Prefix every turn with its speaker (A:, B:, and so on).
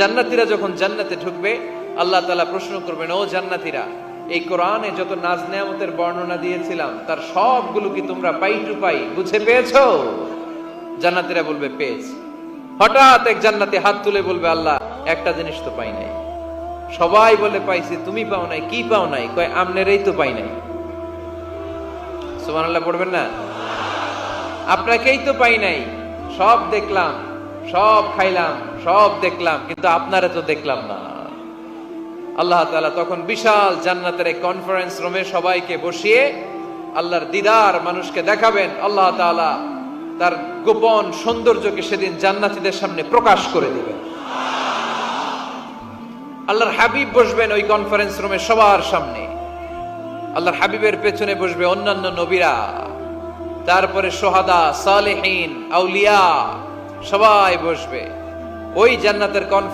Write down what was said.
A: জান্নাতীরা যখন জান্নাতে ঢুকবে, আল্লাহ তাআলা প্রশ্ন করবেন, ও জান্নাতীরা, এই কোরআনে যত নাজ নেয়ামতের বর্ণনা দিয়েছিলাম তার সবগুলো কি তোমরা পাই টু পাই বুঝে পেয়েছো? জান্নাতীরা বলবে পেয়েছি। হঠাৎ এক জান্নাতি হাত তুলে বলবে, আল্লাহ একটা জিনিস তো পাই নাই। সবাই বলে পাইছি, তুমি পাও নাই। কি পাও নাই? কয় আমনেরই তো পাই নাই। সুবহানাল্লাহ পড়বেন না? আপনাকেই তো পাই নাই। সব দেখলাম, সব খাইলাম, সব দেখলাম, কিন্তু আপনারে তো দেখলাম না। আল্লাহ তাআলা তখন বিশাল জান্নাতের এক কনফারেন্স রুমে সবাইকে বসিয়ে আল্লাহর দিদার মানুষকে দেখাবেন। আল্লাহ তাআলা তার গোপন সৌন্দর্যকে সেদিন জান্নাতীদের সামনে প্রকাশ করে দিবেন। আল্লাহর হাবিব বসবেন ওই কনফারেন্স রুমে সবার সামনে। আল্লাহর হাবিবের পেছনে বসবে অন্যান্য নবীরা, তারপরে সোহাদা, সালেহীন, আউলিয়া সবাই বসবে ওই জান্নাতের কনফারেন্স